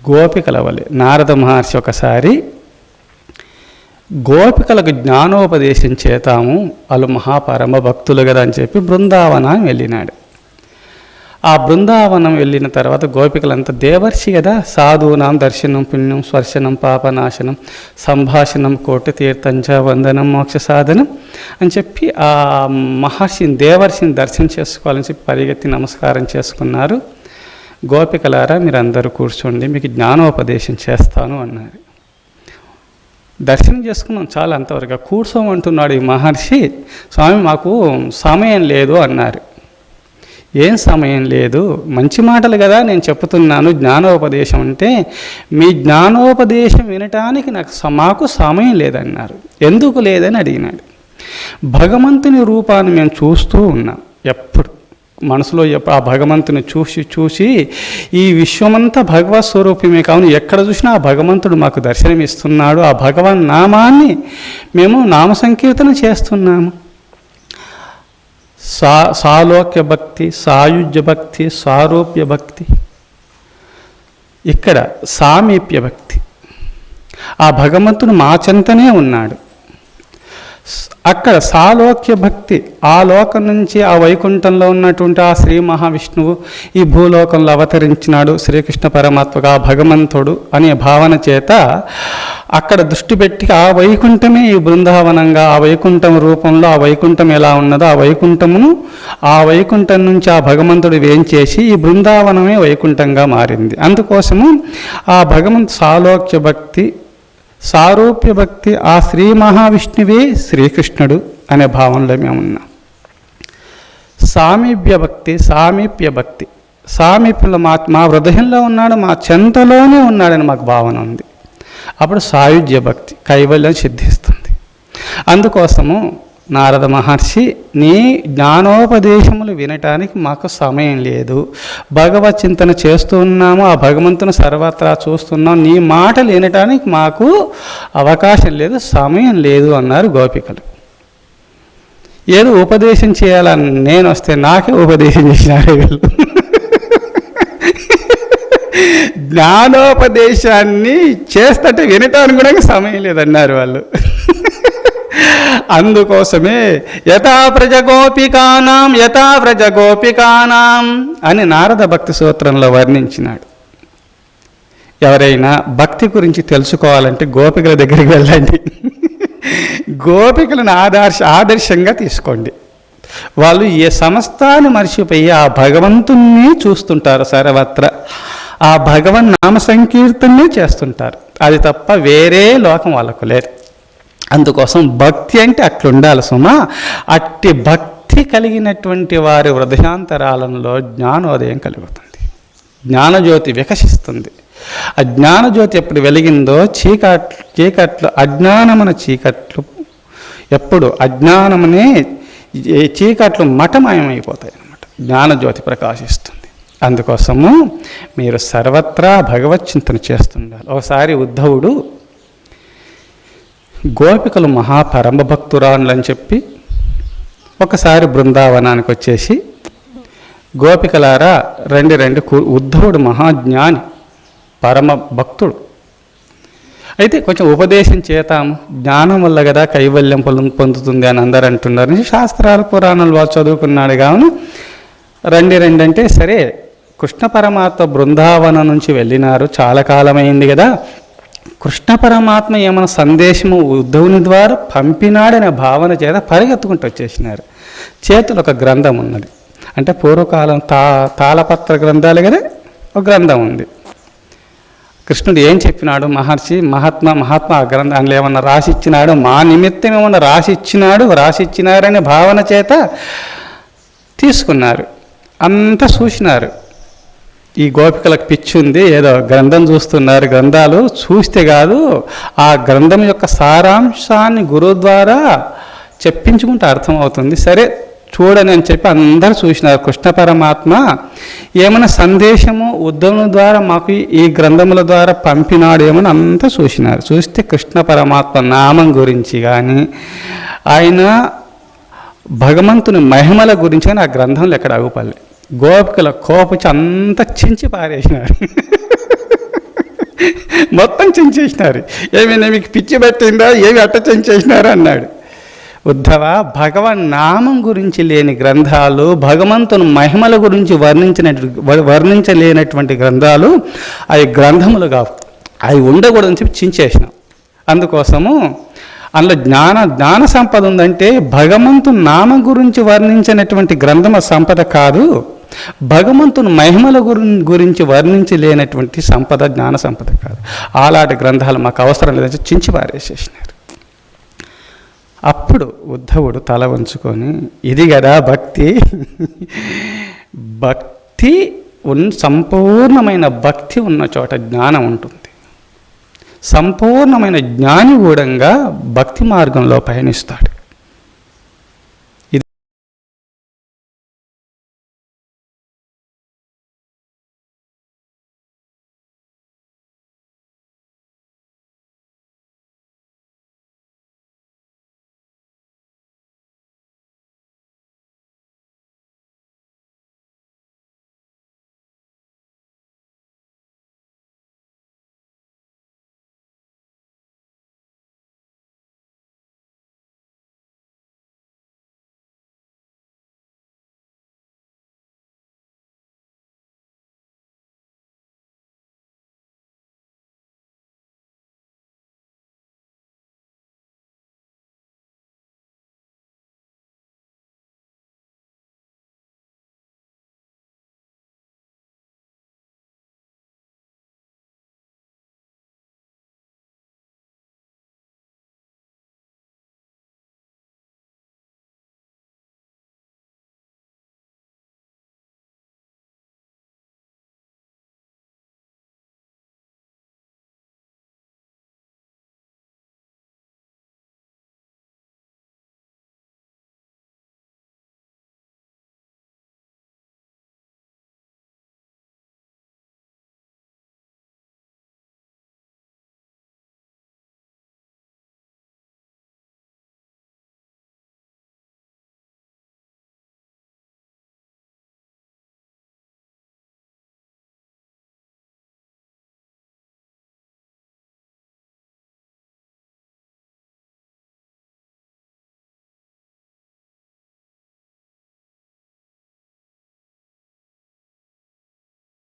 గోపికల వలె నారద మహర్షి ఒకసారి గోపికలకు జ్ఞానోపదేశం చేతాము, వాళ్ళు మహాపరమ భక్తులు కదా అని చెప్పి బృందావనం వెళ్ళినాడు. ఆ బృందావనం వెళ్ళిన తర్వాత గోపికలంతా దేవర్షి కదా, సాధూనాం దర్శనం పుణ్యం స్పర్శనం పాపనాశనం సంభాషణం కోటి తీర్థంచ వందనం మోక్ష సాధనం అని చెప్పి ఆ మహర్షిని దేవర్షిని దర్శనం చేసుకోవాలని చెప్పి పరిగెత్తి నమస్కారం చేసుకున్నారు. గోపికలారా మీరందరూ కూర్చోండి, మీకు జ్ఞానోపదేశం చేస్తాను అన్నారు. దర్శనం చేసుకున్నాం చాలా, అంతవరకు కూర్చోమంటున్నాడు ఈ మహర్షి. స్వామి మాకు సమయం లేదు అన్నారు. ఏం సమయం లేదు, మంచి మాటలు కదా నేను చెప్తున్నాను, జ్ఞానోపదేశం అంటే మీ జ్ఞానోపదేశం వినటానికి మాకు సమయం లేదన్నారు. ఎందుకు లేదని అడిగినాడు. భగవంతుని రూపాన్ని మేము చూస్తూ ఉన్నాం, ఎప్పుడు మనసులో ఆ భగవంతుని చూసి ఈ విశ్వమంతా భగవత్ స్వరూపమే కావున ఎక్కడ చూసినా ఆ భగవంతుడు మాకు దర్శనమిస్తున్నాడు. ఆ భగవన్ నామాన్ని మేము నామ సంకీర్తన చేస్తున్నాము. సాలోక్య భక్తి, సాయుజ్య భక్తి, సారూప్య భక్తి, ఇక్కడ సామీప్య భక్తి. ఆ భగవంతుడు మా చెంతనే ఉన్నాడు. అక్కడ సాలోక్య భక్తి, ఆ లోకం నుంచి ఆ వైకుంఠంలో ఉన్నటువంటి ఆ శ్రీ మహావిష్ణువు ఈ భూలోకంలో అవతరించినాడు శ్రీకృష్ణ పరమాత్మగా భగవంతుడు అనే భావన చేత అక్కడ దృష్టి పెట్టి ఆ వైకుంఠమే ఈ బృందావనంగా, ఆ వైకుంఠం రూపంలో ఆ వైకుంఠం ఎలా ఉన్నదో ఆ వైకుంఠమును, ఆ వైకుంఠం నుంచి ఆ భగవంతుడు వేంచేసి ఈ బృందావనమే వైకుంఠంగా మారింది. అందుకోసము ఆ భగవంతు సాలోక్య భక్తి, సారూప్య భక్తి, ఆ శ్రీ మహావిష్ణువే శ్రీకృష్ణుడు అనే భావనలో మేమున్నాం. సామీప్య భక్తి, సామీప్య భక్తి, సామీప్యంలో మా హృదయంలో ఉన్నాడు, మా చెంతలోనే ఉన్నాడని మాకు భావన ఉంది. అప్పుడు సాయుజ్య భక్తి, కైవల్యం సిద్ధిస్తుంది. అందుకోసము నారద మహర్షి నీ జ్ఞానోపదేశములు వినటానికి మాకు సమయం లేదు, భగవత్ చింతన చేస్తూ ఉన్నాము, ఆ భగవంతుని సర్వత్రా చూస్తున్నాం, నీ మాటలు వినటానికి మాకు అవకాశం లేదు, సమయం లేదు అన్నారు గోపికలు. ఏదో ఉపదేశం చేయాలని నేను వస్తే నాకే ఉపదేశం చేసినారు వీళ్ళు. జ్ఞానోపదేశాన్ని చేస్తుంటే వినటానికి కూడా సమయం లేదన్నారు వాళ్ళు. అందుకోసమే యథా వ్రజ గోపికానాం అని నారద భక్తి సూత్రంలో వర్ణించినాడు. ఎవరైనా భక్తి గురించి తెలుసుకోవాలంటే గోపికల దగ్గరికి వెళ్ళండి, గోపికలను ఆదర్శంగా తీసుకోండి. వాళ్ళు ఏ సమస్తాన్ని మర్చిపోయి ఆ భగవంతుణ్ణి చూస్తుంటారు, సర్వత్రా ఆ భగవన్ నామ సంకీర్తనే చేస్తుంటారు. అది తప్ప వేరే లోకం వాళ్ళకు లేదు. అందుకోసం భక్తి అంటే అట్లుండాలి సుమా. అట్టి భక్తి కలిగినటువంటి వారి హృదయాంతరాలంలో జ్ఞానోదయం కలుగుతుంది, జ్ఞానజ్యోతి వికసిస్తుంది. ఆ జ్ఞానజ్యోతి ఎప్పుడు వెలిగిందో చీకట్లు అజ్ఞానమున చీకట్లు ఎప్పుడు అజ్ఞానమునే చీకట్లు మఠమయమైపోతాయి అన్నమాట, జ్ఞానజ్యోతి ప్రకాశిస్తుంది. అందుకోసము మీరు సర్వత్రా భగవత్ చింతన చేస్తుండాలి. ఒకసారి ఉద్ధవుడు గోపికలు మహాపరమ భక్తురాలని చెప్పి ఒకసారి బృందావనానికి వచ్చేసి, గోపికలారా రండి, ఉద్ధవుడు మహాజ్ఞాని, పరమ భక్తుడు, అయితే కొంచెం ఉపదేశం చేతాము, జ్ఞానం వల్ల కదా కైవల్యం పొందుతుంది అని అందరు అంటున్నారు. శాస్త్రాలు పురాణాలు వాళ్ళు చదువుకున్నాడు కావున రండి అంటే, సరే కృష్ణ పరమాత్మ బృందావనం నుంచి వెళ్ళినారు, చాలా కాలమైంది కదా, కృష్ణ పరమాత్మ ఏమైనా సందేశము ఉద్ధవుని ద్వారా పంపినాడనే భావన చేత పరిగెత్తుకుంటూ వచ్చేసినారు. చేతులు ఒక గ్రంథం ఉన్నది, అంటే పూర్వకాలం తాళపత్ర గ్రంథాలు కదా, ఒక గ్రంథం ఉంది. కృష్ణుడు ఏం చెప్పినాడు, మహాత్మ ఆ గ్రంథాన్ని ఏమన్నా రాసిచ్చినాడు, మా నిమిత్తం ఏమన్నా రాసిచ్చినారనే భావన చేత తీసుకున్నారు. అంతా చూసినారు. ఈ గోపికలకు పిచ్చి ఉంది, ఏదో గ్రంథం చూస్తున్నారు. గ్రంథాలు చూస్తే కాదు, ఆ గ్రంథం యొక్క సారాంశాన్ని గురువు ద్వారా చెప్పించుకుంటే అర్థమవుతుంది. సరే చూడని అని చెప్పి అందరూ చూసినారు. కృష్ణ పరమాత్మ ఏమైనా సందేశము ఉద్ధవుని ద్వారా మాకు ఈ గ్రంథముల ద్వారా పంపినాడు ఏమని అంతా చూసినారు. చూస్తే కృష్ణ పరమాత్మ నామం గురించి కానీ ఆయన భగవంతుని మహిమల గురించి కానీ ఆ గ్రంథంలో ఎక్కడ అగుపల్లే. గోపికల కోపచి అంతా చించి పారేసినారు. మొత్తం చించేసినారు. ఏమైనా మీకు పిచ్చి పెట్టిందా, ఏమి అట్ట చించేసినారు అన్నాడు. ఉద్ధవ, భగవన్ నామం గురించి లేని గ్రంథాలు, భగవంతుని మహిమల గురించి వర్ణించలేనటువంటి గ్రంథాలు అవి గ్రంథములు కావు, అవి ఉండకూడదని చెప్పి చించేసినాం. అందుకోసము అందులో జ్ఞాన సంపద ఉందంటే భగవంతుని నామం గురించి వర్ణించినటువంటి గ్రంథం సంపద కాదు, భగవంతుని మహిమల గురించి వర్ణించలేనటువంటి సంపద జ్ఞాన సంపద కాదు. అలాంటి గ్రంథాలు మాకు అవసరం లేదని చించి పారేసేసినారు. అప్పుడు ఉద్ధవుడు తల వంచుకొని, ఇది కదా భక్తి, భక్తి సంపూర్ణమైన భక్తి ఉన్న చోట జ్ఞానం ఉంటుంది. సంపూర్ణమైన జ్ఞాని కూడా భక్తి మార్గంలో పయనిస్తాడు.